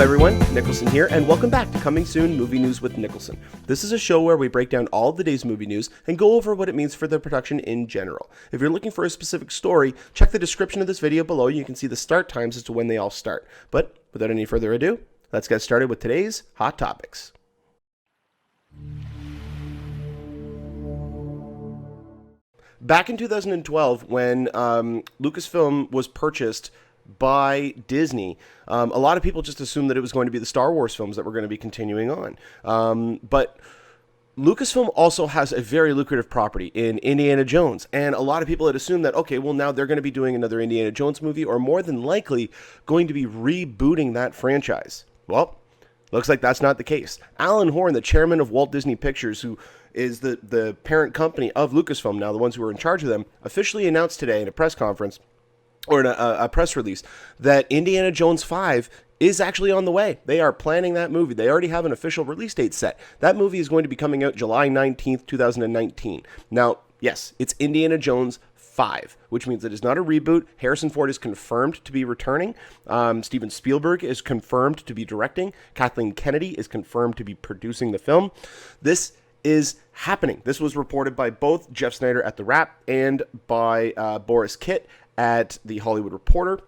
everyone, Niklsun here, and welcome back to Coming Soon Movie News with Niklsun. This is a show where we break down all of the day's movie news and go over what it means for the production in general. If you're looking for a specific story, check the description of this video below. You can see the start times as to when they all start. But without any further ado, let's get started with today's hot topics. Back in 2012, when LucasFilm was purchased by Disney, a lot of people just assumed that it was going to be the Star Wars films that were going to be continuing on. But Lucasfilm also has a very lucrative property in Indiana Jones, and a lot of people had assumed that, okay, well, now they're going to be doing another Indiana Jones movie, or more than likely going to be rebooting that franchise. Well, looks like that's not the case. Alan Horn, the chairman of Walt Disney Pictures, who is the parent company of Lucasfilm, now the ones who are in charge of them, officially announced today in a press conference, or in a press release, that Indiana Jones 5 is actually on the way. They are planning that movie. They already have an official release date set. That movie is going to be coming out July 19th, 2019. Now, yes, it's Indiana Jones 5, which means it is not a reboot. Harrison Ford is confirmed to be returning. Steven Spielberg is confirmed to be directing. Kathleen Kennedy is confirmed to be producing the film. This is happening. This was reported by both Jeff Snyder at The Wrap and by Boris Kitt at The Hollywood Reporter.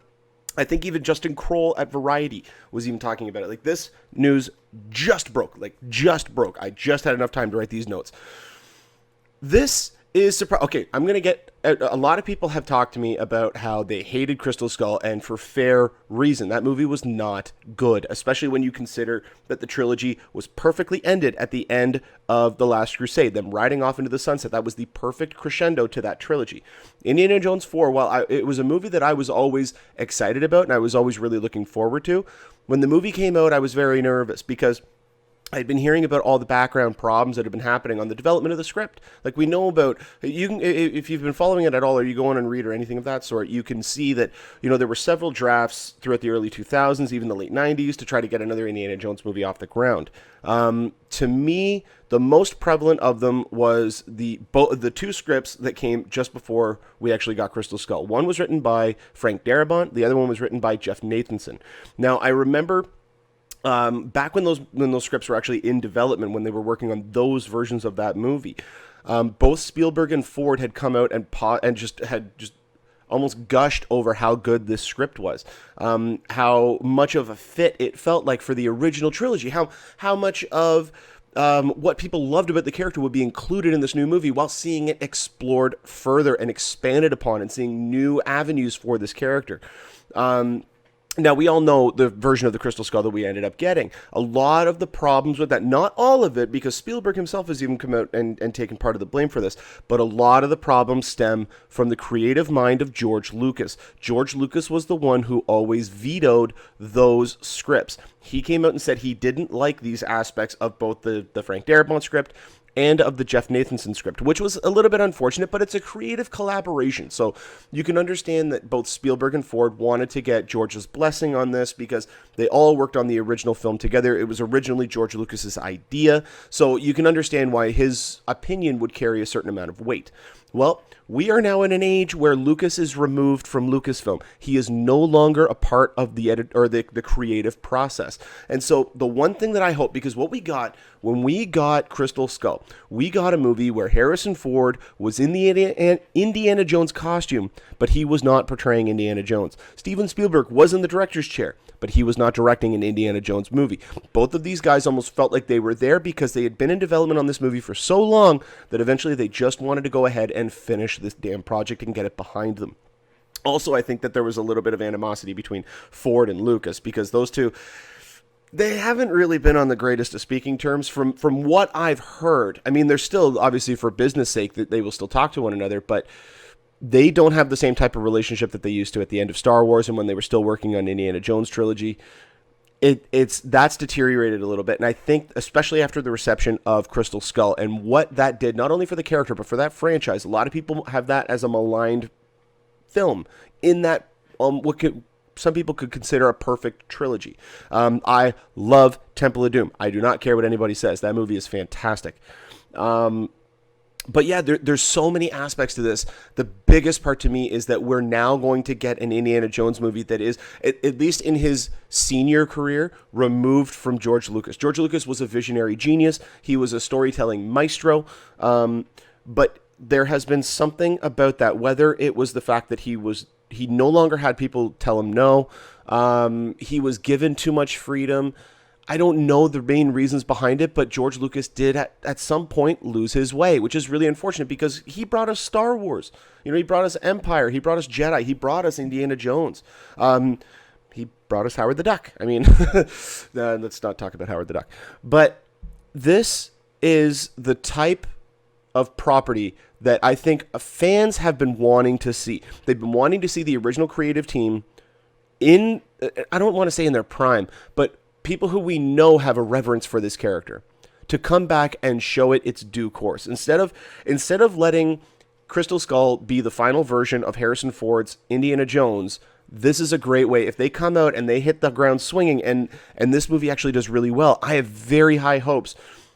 I think even Justin Kroll at Variety was even talking about it. Like, this news just broke. I just had enough time to write these notes. This is surprising. Okay, I'm going to get... A lot of people have talked to me about how they hated Crystal Skull, and for fair reason. That movie was not good, especially when you consider that the trilogy was perfectly ended at the end of The Last Crusade, them riding off into the sunset. That was the perfect crescendo to that trilogy. Indiana Jones 4, while it was a movie that I was always excited about and I was always really looking forward to, when the movie came out, I was very nervous because I'd been hearing about all the background problems that have been happening on the development of the script. Like, we know about, if you've been following it at all, or you go on and read or anything of that sort, you can see that, there were several drafts throughout the early 2000s, even the late 90s, to try to get another Indiana Jones movie off the ground. To me, the most prevalent of them was the two scripts that came just before we actually got Crystal Skull. One was written by Frank Darabont. The other one was written by Jeff Nathanson. Now, I remember back when those scripts were actually in development, when they were working on those versions of that movie, both Spielberg and Ford had come out and had almost gushed over how good this script was, how much of a fit it felt like for the original trilogy, how much of what people loved about the character would be included in this new movie, while seeing it explored further and expanded upon, and seeing new avenues for this character. Now, we all know the version of the Crystal Skull that we ended up getting. A lot of the problems with that, not all of it, because Spielberg himself has even come out and taken part of the blame for this, but a lot of the problems stem from the creative mind of George Lucas. George Lucas was the one who always vetoed those scripts. He came out and said he didn't like these aspects of both the Frank Darabont script and of the Jeff Nathanson script, which was a little bit unfortunate, but it's a creative collaboration. So you can understand that both Spielberg and Ford wanted to get George's blessing on this, because they all worked on the original film together. It was originally George Lucas's idea, so you can understand why his opinion would carry a certain amount of weight. Well, we are now in an age where Lucas is removed from Lucasfilm. He is no longer a part of the the creative process. And so the one thing that I hope, because what we got when we got Crystal Skull, we got a movie where Harrison Ford was in the Indiana Jones costume, but he was not portraying Indiana Jones. Steven Spielberg was in the director's chair, but he was not directing an Indiana Jones movie. Both of these guys almost felt like they were there because they had been in development on this movie for so long that eventually they just wanted to go ahead and finish this damn project and get it behind them. Also, I think that there was a little bit of animosity between Ford and Lucas, because those two, they haven't really been on the greatest of speaking terms from what I've heard. I mean, they're still, obviously for business sake, that they will still talk to one another, but they don't have the same type of relationship that they used to at the end of Star Wars and when they were still working on Indiana Jones trilogy. That's deteriorated a little bit, and I think especially after the reception of Crystal Skull and what that did, not only for the character but for that franchise. A lot of people have that as a maligned film, in that some people could consider a perfect trilogy. I love Temple of Doom. I do not care what anybody says. That movie is fantastic. But yeah, there's so many aspects to this. The biggest part to me is that we're now going to get an Indiana Jones movie that is, at least in his senior career, removed from George Lucas. George Lucas was a visionary genius. He was a storytelling maestro. But there has been something about that, whether it was the fact that he no longer had people tell him no. He was given too much freedom. I don't know the main reasons behind it, but George Lucas did at some point lose his way, which is really unfortunate because he brought us Star Wars. He brought us Empire. He brought us Jedi. He brought us Indiana Jones. He brought us Howard the Duck. I mean, let's not talk about Howard the Duck. But this is the type of property that I think fans have been wanting to see. They've been wanting to see the original creative team in, I don't want to say in their prime, but people who we know have a reverence for this character, to come back and show it its due course. Instead of letting Crystal Skull be the final version of Harrison Ford's Indiana Jones, this is a great way. If they come out and they hit the ground swinging, and this movie actually does really well, I have very high hopes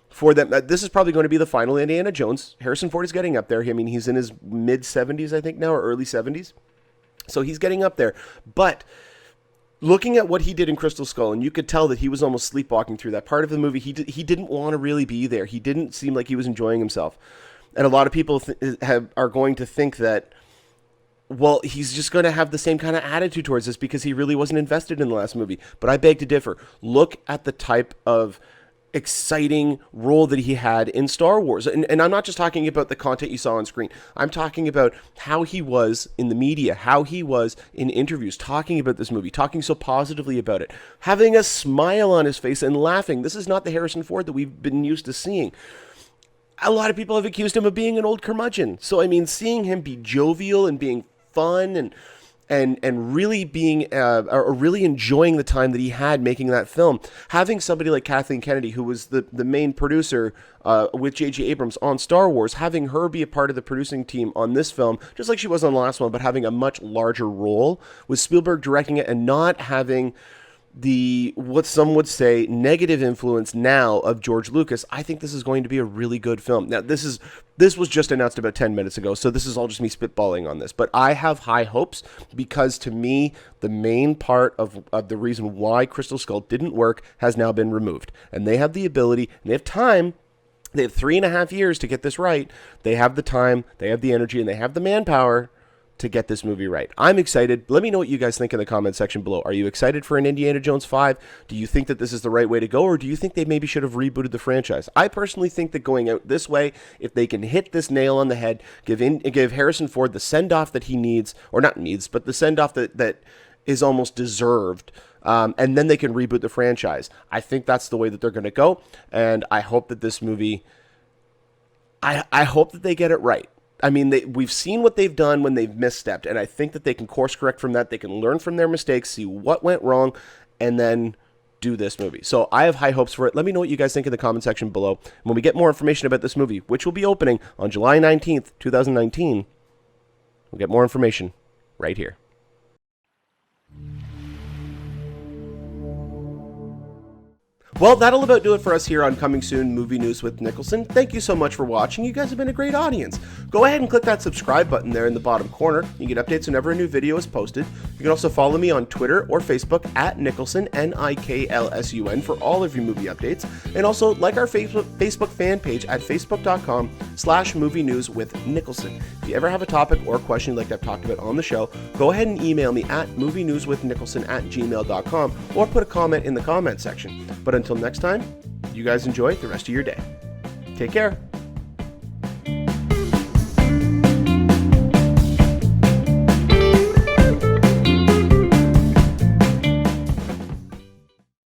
for them. This is probably going to be the final Indiana Jones. Harrison Ford is getting up there. I mean, he's in his mid-70s, I think now, or early 70s. So he's getting up there. But looking at what he did in Crystal Skull, and you could tell that he was almost sleepwalking through that part of the movie. He didn't want to really be there. He didn't seem like he was enjoying himself. And a lot of people are going to think that, well, he's just going to have the same kind of attitude towards this because he really wasn't invested in the last movie. But I beg to differ. Look at the type of exciting role that he had in Star Wars. And I'm not just talking about the content you saw on screen. I'm talking about how he was in the media, how he was in interviews, talking about this movie, talking so positively about it, having a smile on his face and laughing. This is not the Harrison Ford that we've been used to seeing. A lot of people have accused him of being an old curmudgeon. So, I mean, seeing him be jovial and being fun and really being or really enjoying the time that he had making that film, having somebody like Kathleen Kennedy, who was the main producer with J.J. Abrams on Star Wars, having her be a part of the producing team on this film, just like she was on the last one, but having a much larger role, with Spielberg directing it and not having the, what some would say, negative influence now of George Lucas. I think this is going to be a really good film. Now, this was just announced about 10 minutes ago, so this is all just me spitballing on this. But I have high hopes because, to me, the main part of the reason why Crystal Skull didn't work has now been removed. And they have the ability, and they have time. They have 3.5 years to get this right. They have the time, they have the energy, and they have the manpower to get this movie right. I'm excited. Let me know what you guys think in the comment section below. Are you excited for an Indiana Jones 5? Do you think that this is the right way to go, or do you think they maybe should have rebooted the franchise? I personally think that going out this way, if they can hit this nail on the head, give Harrison Ford the send-off that he needs, or not needs, but the send-off that is almost deserved, and then they can reboot the franchise. I think that's the way that they're going to go, and I hope that this movie, I hope that they get it right. I mean, we've seen what they've done when they've misstepped, and I think that they can course correct from that. They can learn from their mistakes, see what went wrong, and then do this movie. So I have high hopes for it. Let me know what you guys think in the comment section below. When we get more information about this movie, which will be opening on July 19th, 2019, we'll get more information right here. Well, that'll about do it for us here on Coming Soon Movie News with Niklsun. Thank you so much for watching. You guys have been a great audience. Go ahead and click that subscribe button there in the bottom corner. You get updates whenever a new video is posted. You can also follow me on Twitter or Facebook at Niklsun, Niklsun, for all of your movie updates. And also like our Facebook fan page at facebook.com/movie news with Niklsun. If you ever have a topic or question you'd like to have talked about on the show, go ahead and email me at movienewswithniklsun@gmail.com or put a comment in the comment section. But until next time, you guys enjoy the rest of your day. Take care.